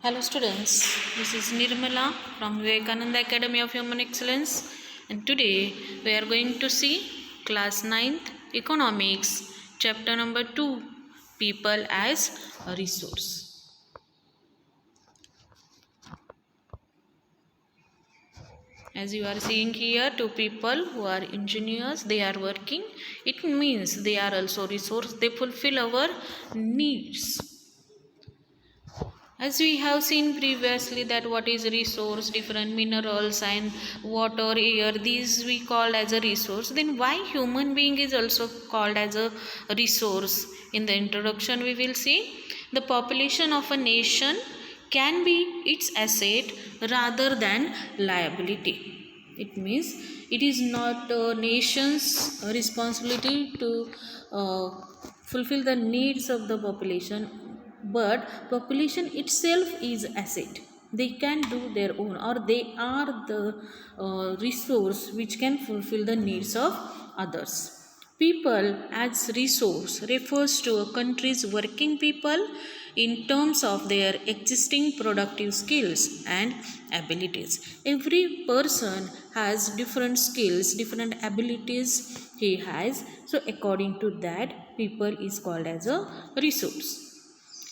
Hello students, this is Nirmala from Vivekananda Academy of Human Excellence, and today we are going to see class 9th Economics chapter number 2, People as a Resource. As you are seeing here, two people who are engineers, they are working. It means they are also resource, they fulfill our needs. As we have seen previously that what is resource, different minerals and water, air, these we call as a resource. Then why human being is also called as a resource? In the introduction we will see the population of a nation can be its asset rather than liability. It means it is not a nation's responsibility to fulfill the needs of the population, but population itself is asset. They can do their own, or they are the resource which can fulfill the needs of others. People as resource refers to a country's working people in terms of their existing productive skills and abilities. Every person has different skills, different abilities he has, so according to that people is called as a resource.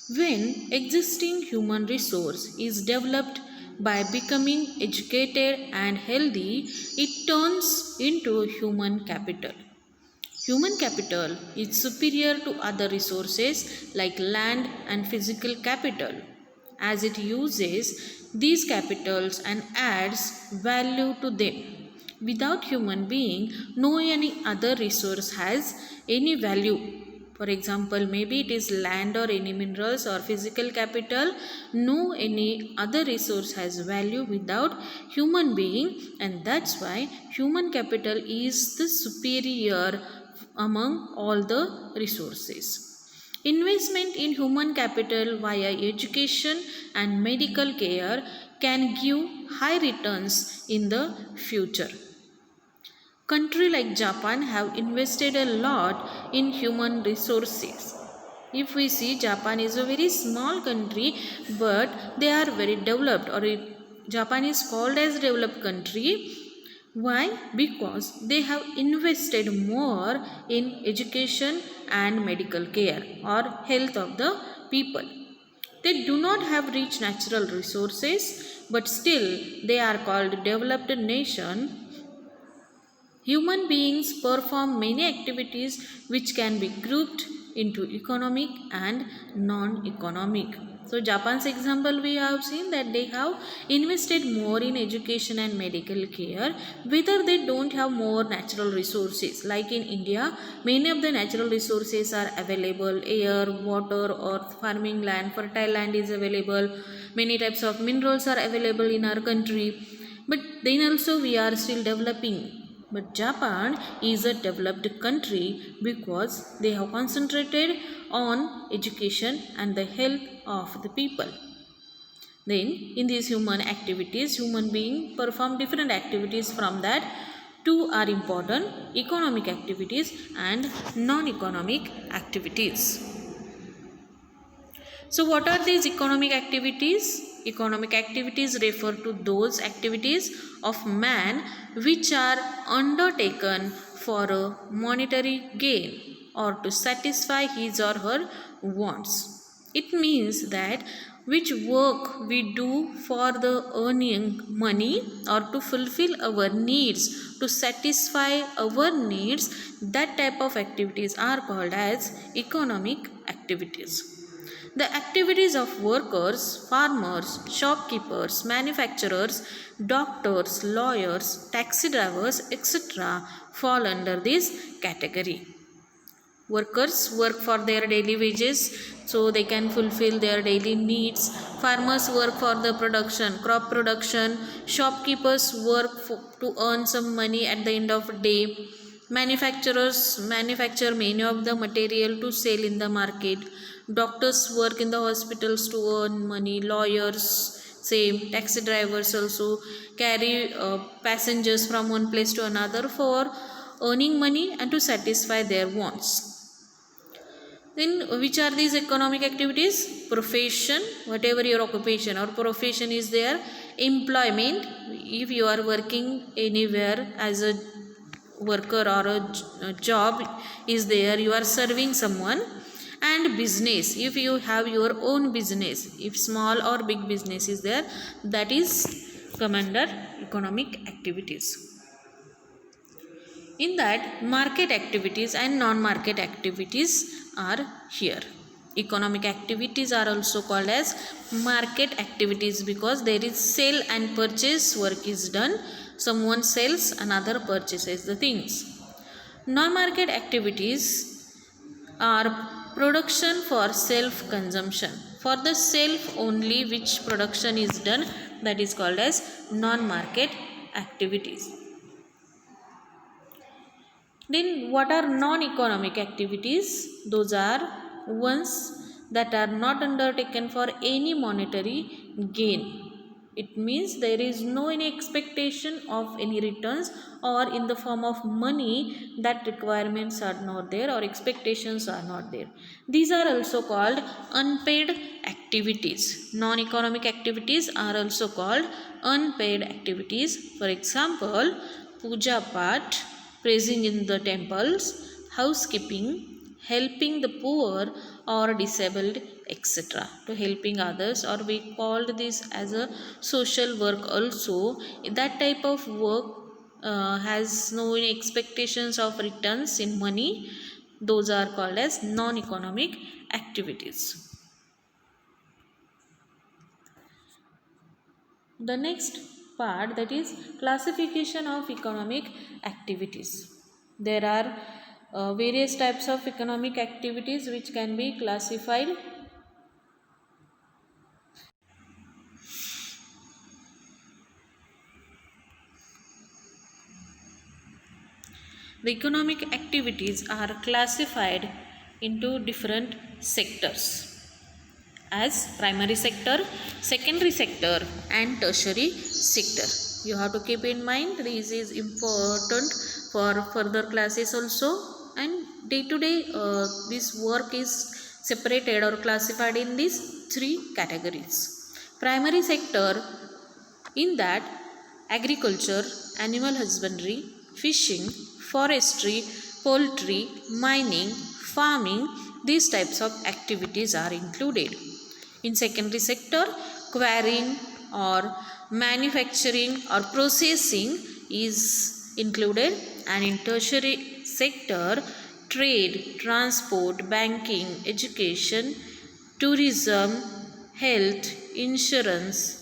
When existing human resource is developed by becoming educated and healthy, it turns into human capital. Human capital is superior to other resources like land and physical capital, as it uses these capitals and adds value to them. Without human being, no any other resource has any value. For example, maybe it is land or any minerals or physical capital. No any other resource has value without human being, and that's why human capital is the superior among all the resources. Investment in human capital via education and medical care can give high returns in the future. Country like Japan have invested a lot in human resources. If we see, Japan is a very small country, but they are very developed, or Japan is called as developed country. Why? Because they have invested more in education and medical care or health of the people. They do not have rich natural resources, but still they are called developed nation. Human beings perform many activities which can be grouped into economic and non-economic. So Japan's example we have seen that they have invested more in education and medical care, whether they don't have more natural resources. Like in India, many of the natural resources are available, air, water or farming land, fertile land is available, many types of minerals are available in our country. But then also we are still developing. But Japan is a developed country because they have concentrated on education and the health of the people. Then in these human activities, human beings perform different activities. From that, two are important: economic activities and non-economic activities. So what are these economic activities? Economic activities refer to those activities of man which are undertaken for a monetary gain or to satisfy his or her wants. It means that which work we do for the earning money or to fulfill our needs, to satisfy our needs, that type of activities are called as economic activities. The activities of workers, farmers, shopkeepers, manufacturers, doctors, lawyers, taxi drivers, etc. fall under this category. Workers work for their daily wages so they can fulfill their daily needs. Farmers work for the production, crop production. Shopkeepers work to earn some money at the end of the day. Manufacturers manufacture many of the material to sell in the market. Doctors work in the hospitals to earn money. Lawyers same. Taxi drivers also carry passengers from one place to another for earning money and to satisfy their wants. Then which are these economic activities? Profession, whatever your occupation or profession is there. Employment, if you are working anywhere as a worker or a job is there, you are serving someone. And business, if you have your own business, if small or big business is there, that is come under economic activities. In that, market activities and non-market activities are here. Economic activities are also called as market activities because there is sale and purchase work is done. Someone sells, another purchases the things. Non-market activities are production for self-consumption. For the self only which production is done, that is called as non-market activities. Then what are non-economic activities? Those are ones that are not undertaken for any monetary gain. It means there is no any expectation of any returns or in the form of money, that requirements are not there or expectations are not there. These are also called unpaid activities. Non-economic activities are also called unpaid activities. For example, puja path, praising in the temples, housekeeping, helping the poor or disabled, etc. To helping others, or we called this as a social work also. That type of work has no expectations of returns in money. Those are called as non-economic activities. The next part, that is classification of economic activities. There are various types of economic activities which can be classified. The economic activities are classified into different sectors as primary sector, secondary sector and tertiary sector. You have to keep in mind this is important for further classes also, and day to day this work is separated or classified in these three categories. Primary sector, in that agriculture, animal husbandry, fishing, forestry, poultry, mining, farming, these types of activities are included. In secondary sector, quarrying or manufacturing or processing is included, and in tertiary sector, trade, transport, banking, education, tourism, health, insurance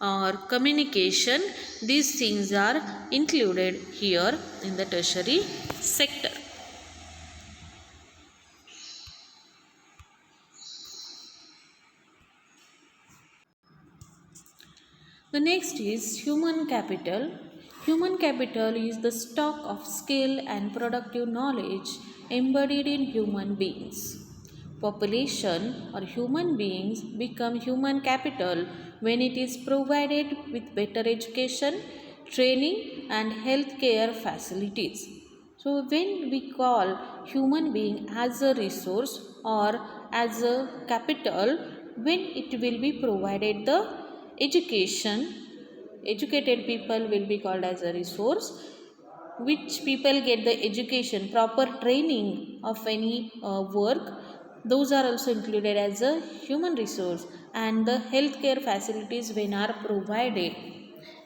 or communication, these things are included here in the tertiary sector. The next is human capital. Human capital is the stock of skill and productive knowledge embodied in human beings. Population or human beings become human capital when it is provided with better education, training and healthcare facilities. So when we call human being as a resource or as a capital, when it will be provided the education, educated people will be called as a resource. Which people get the education, proper training of any work, those are also included as a human resource. And the healthcare facilities when are provided,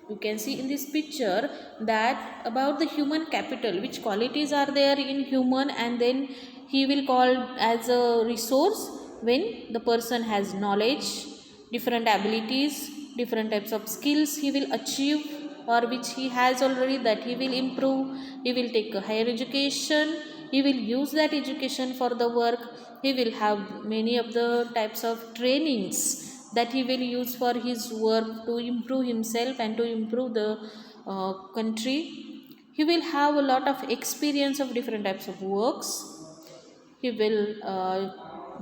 you can see in this picture that about the human capital, which qualities are there in human, and then he will call as a resource when the person has knowledge, different abilities, different types of skills he will achieve or which he has already, that he will improve. He will take a higher education, he will use that education for the work, he will have many of the types of trainings that he will use for his work to improve himself and to improve the country. He will have a lot of experience of different types of works. He will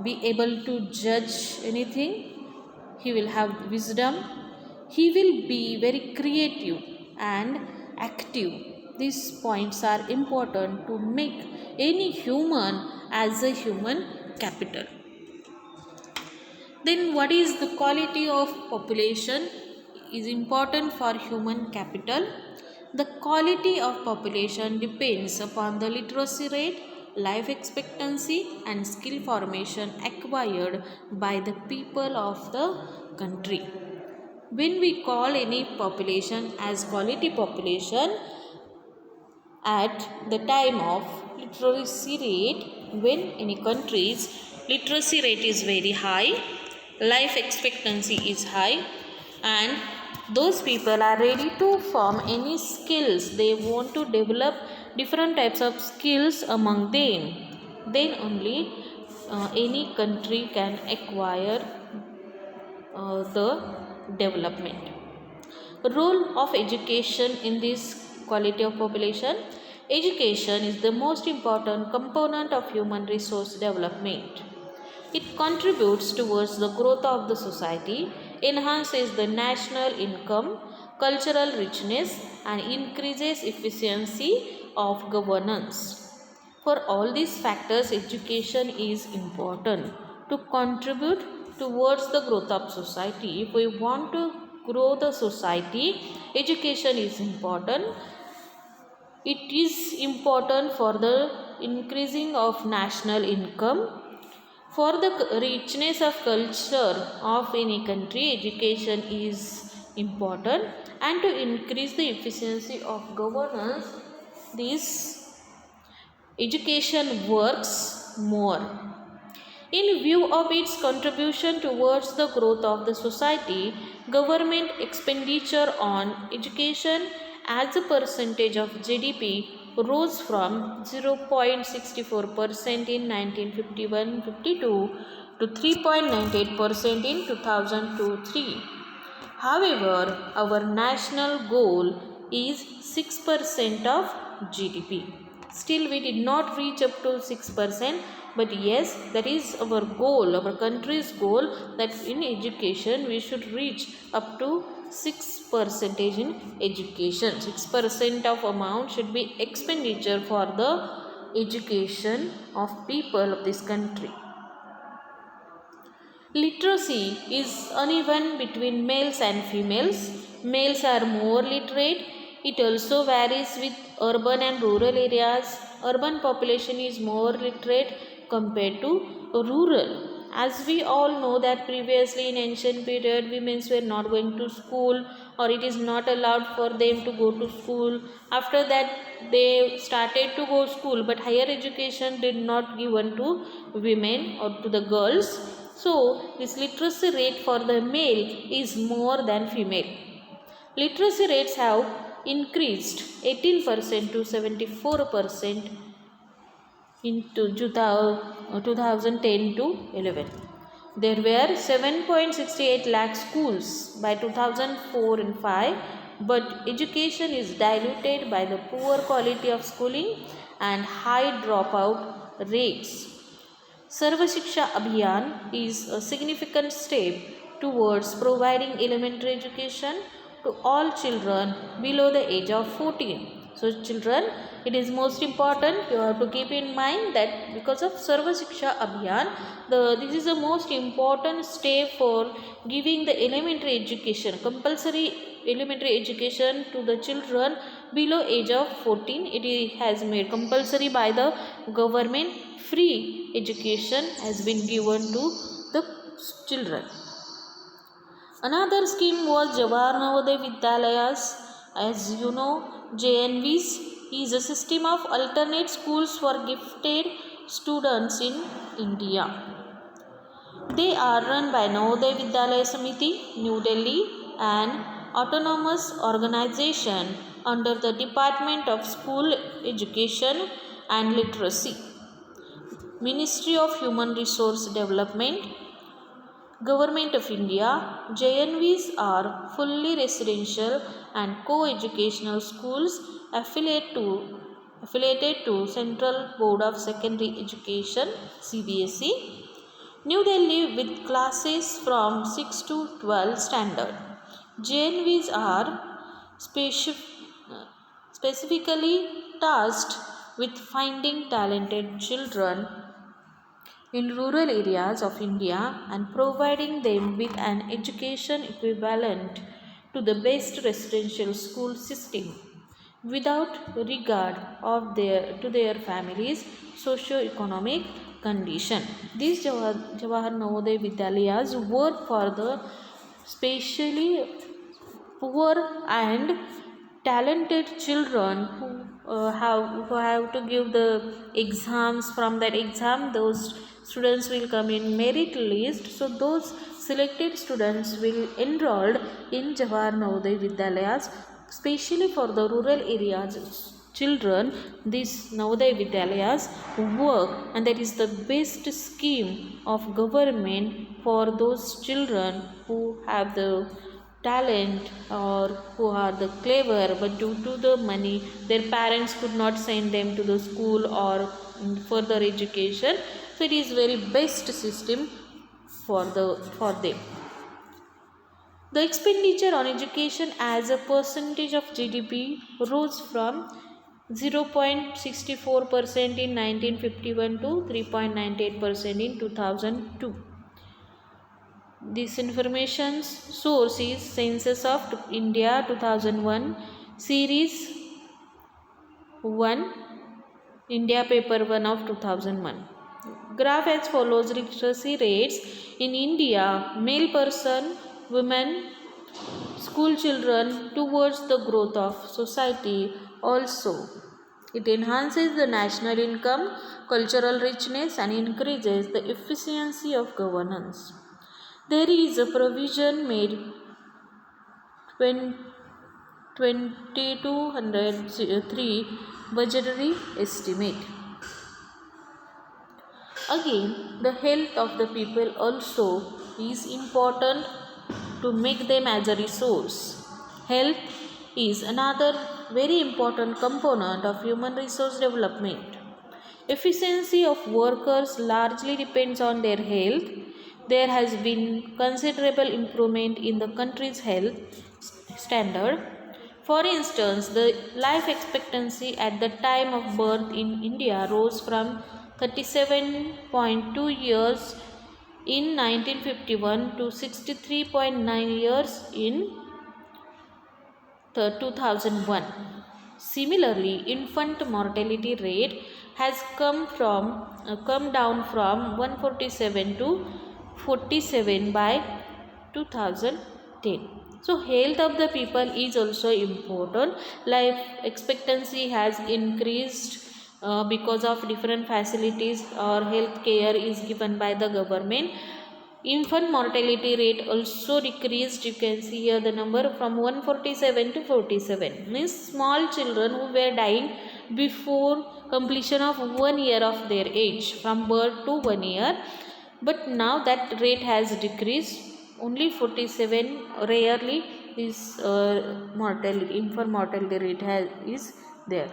be able to judge anything. He will have wisdom. He will be very creative and active. These points are important to make any human as a human capital. Then what is the quality of population is important for human capital? The quality of population depends upon the literacy rate, life expectancy and skill formation acquired by the people of the country. When we call any population as quality population, at the time of literacy rate, when any country's literacy rate is very high, life expectancy is high, and those people are ready to form any skills, they want to develop different types of skills among them, then only any country can acquire the development. Role of education in this quality of population. Education is the most important component of human resource development. It contributes towards the growth of the society, enhances the national income, cultural richness, and increases efficiency of governance. For all these factors, education is important to contribute towards the growth of society. If we want to grow the society, education is important. It is important for the increasing of national income. For the richness of culture of any country, education is important, and to increase the efficiency of governance, this education works more. In view of its contribution towards the growth of the society, government expenditure on education as a percentage of GDP rose from 0.64% in 1951-52 to 3.98% in 2002-3. However, our national goal is 6% of GDP. Still, we did not reach up to 6%, but yes, that is our goal, our country's goal, that in education we should reach up to 6% in education. 6% of amount should be expenditure for the education of people of this country. Literacy is uneven between males and females. Males are more literate. It also varies with urban and rural areas. Urban population is more literate compared to rural. As we all know that previously in ancient period, women were not going to school, or it is not allowed for them to go to school. After that, they started to go to school, but higher education did not given to women or to the girls. So, this literacy rate for the male is more than female. Literacy rates have increased 18% to 74% in 2010 to 11. There were 7.68 lakh schools by 2004 and 5, but education is diluted by the poor quality of schooling and high dropout rates. Sarva Shiksha Abhiyan is a significant step towards providing elementary education to all children below the age of 14. So children, it is most important, you have to keep in mind that because of Sarva Shiksha Abhiyan, this is the most important step for giving the elementary education, compulsory elementary education to the children below age of 14. It has made compulsory by the government. Free education has been given to the children. Another scheme was Jawahar Navodaya Vidyalayas. As you know, JNVs is a system of alternate schools for gifted students in India. They are run by Navodaya Vidyalaya Samiti, New Delhi, an autonomous organization under the Department of School Education and Literacy, Ministry of Human Resource Development, Government of India. JNVs are fully residential and co-educational schools affiliated to Central Board of Secondary Education CBSE, New Delhi, with classes from 6 to 12 standard. JNVs are specifically tasked with finding talented children in rural areas of India and providing them with an education equivalent to the best residential school system without regard of their families' socio-economic condition. These Jawahar Navodaya Vidyalayas work for the specially poor and talented children who have to give the exams. From that exam, those students will come in merit list, so those selected students will enrolled in Jawahar Navodaya Vidyalayas, especially for the rural areas children. These Navodaya Vidyalayas work, and that is the best scheme of government for those children who have the talent or who are the clever, but due to the money their parents could not send them to the school or further education. So it is very best system for them. The expenditure on education as a percentage of GDP rose from 0.64% in 1951 to 3.98% in 2002. This information source is Census of India 2001, Series 1, India Paper 1 of 2001. Graph as follows: literacy rates in India, male person, women, school children towards the growth of society. Also, it enhances the national income, cultural richness, and increases the efficiency of governance. There is a provision made 2203 budgetary estimate. Again, the health of the people also is important to make them as a resource. Health is another very important component of human resource development. Efficiency of workers largely depends on their health. There has been considerable improvement in the country's health standard. For instance, the life expectancy at the time of birth in India rose from 37.2 years in 1951 to 63.9 years in 2001. Similarly, infant mortality rate has come down from 147 to 47 by 2010. So health of the people is also important. Life expectancy has increased because of different facilities or health care is given by the government. Infant mortality rate also decreased. You can see here the number from 147 to 47. Means small children who were dying before completion of 1 year of their age, from birth to 1 year. But now that rate has decreased. Only 47 rarely is infant mortality rate is there.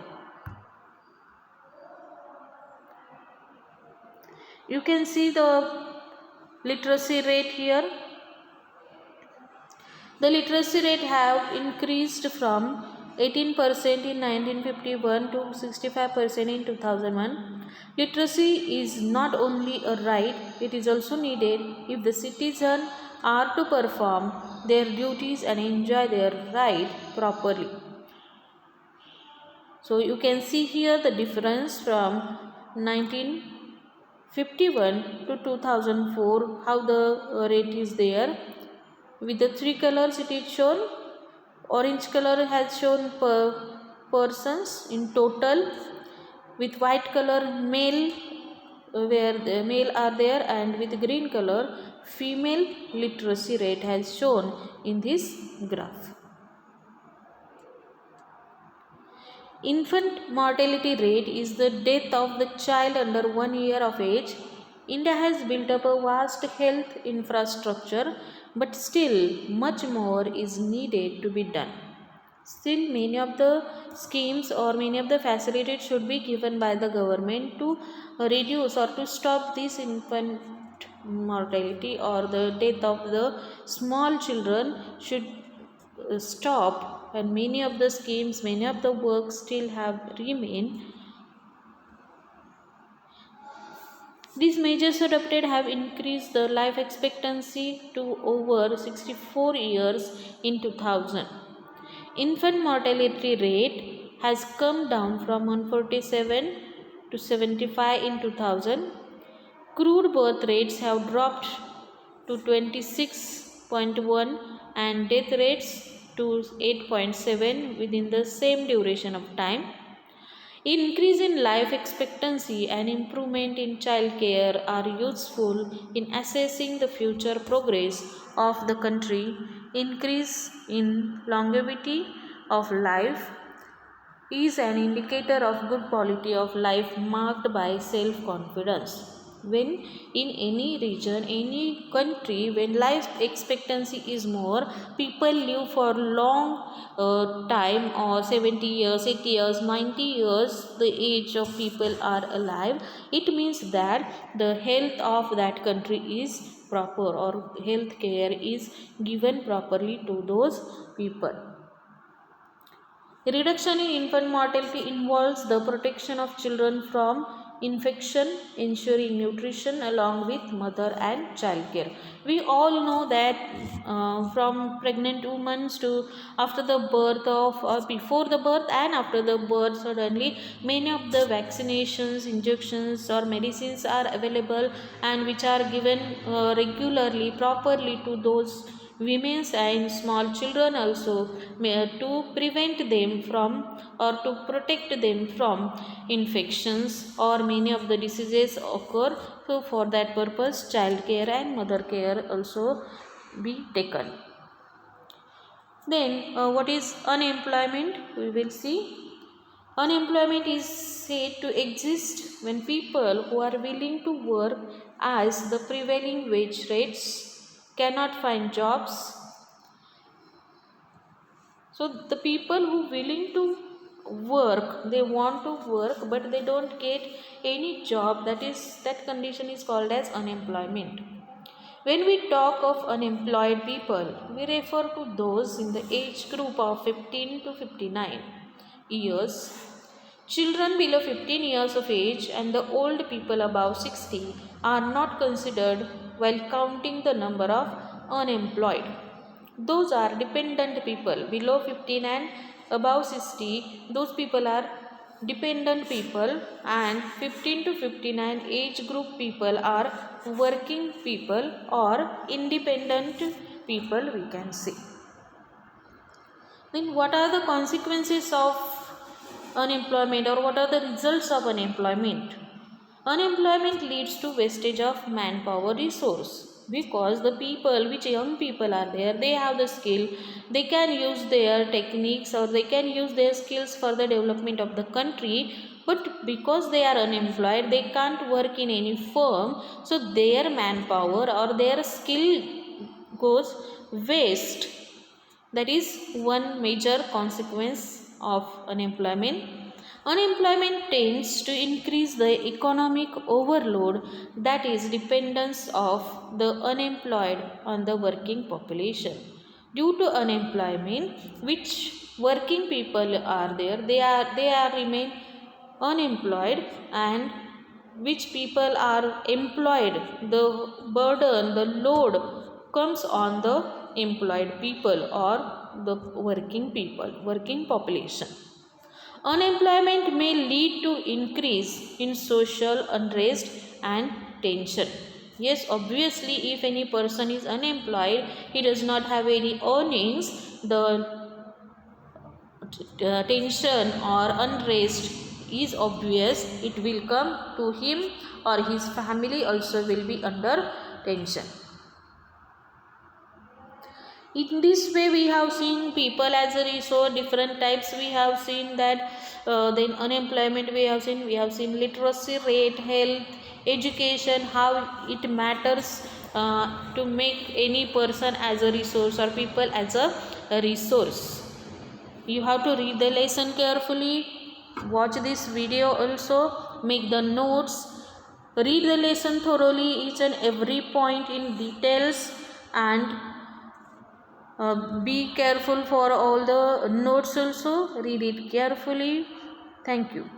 You can see the literacy rate here. The literacy rate have increased from 18% in 1951 to 65% in 2001. Literacy is not only a right, it is also needed if the citizens are to perform their duties and enjoy their right properly. So you can see here the difference from 1951 to 2004, how the rate is there. With the three colors it is shown. Orange color has shown persons in total. With white color male, where the male are there, and with green color female literacy rate has shown in this graph. Infant mortality rate is the death of the child under 1 year of age. India has built up a vast health infrastructure, but still much more is needed to be done. Still, many of the schemes or many of the facilities should be given by the government to reduce or to stop this infant mortality or the death of the small children should stop. And many of the schemes, many of the works still have remained. These measures adopted have increased the life expectancy to over 64 years in 2000. Infant mortality rate has come down from 147 to 75 in 2000. Crude birth rates have dropped to 26.1 and death rates to 8.7 within the same duration of time. Increase in life expectancy and improvement in child care are useful in assessing the future progress of the country. Increase in longevity of life is an indicator of good quality of life marked by self-confidence. When in any region, any country, when life expectancy is more, people live for long time, or 70 years, 80 years, 90 years, the age of people are alive, it means that the health of that country is proper, or health care is given properly to those people. Reduction in infant mortality involves the protection of children from infection, ensuring nutrition along with mother and child care. We all know that from pregnant women to after the birth of, or before the birth and after the birth, suddenly many of the vaccinations, injections or medicines are available, and which are given regularly, properly to those women and small children also, to prevent them from, or to protect them from infections or many of the diseases occur. So for that purpose, child care and mother care also be taken. Then what is unemployment? We will see. Unemployment is said to exist when people who are willing to work as the prevailing wage rates cannot find jobs. So the people who willing to work, they want to work but they don't get any job, that condition is called as unemployment. When we talk of unemployed people, we refer to those in the age group of 15 to 59 years. Children below 15 years of age and the old people above 60 are not considered while counting the number of unemployed. Those are dependent people below 15 and above 60. Those people are dependent people, and 15 to 59 age group people are working people or independent people, we can say. Then what are the consequences of unemployment, or what are the results of unemployment? Unemployment leads to wastage of manpower resource, because the people, which young people are there, they have the skill, they can use their techniques or they can use their skills for the development of the country, but because they are unemployed, they can't work in any firm, so their manpower or their skill goes waste. That is one major consequence of unemployment. Unemployment tends to increase the economic overload, that is dependence of the unemployed on the working population. Due to unemployment, which working people are there, they are remain unemployed, and which people are employed, the burden, the load comes on the employed people or the working people, working population. Unemployment may lead to increase in social unrest and tension. Yes, obviously, if any person is unemployed, he does not have any earnings, the tension or unrest is obvious. It will come to him, or his family also will be under tension. In this way, we have seen people as a resource, different types. We have seen that then unemployment, we have seen literacy rate, health, education, how it matters to make any person as a resource or people as a resource. You have to read the lesson carefully, watch this video also, make the notes, read the lesson thoroughly, each and every point in details, and be careful for all the notes also. Read it carefully. Thank you.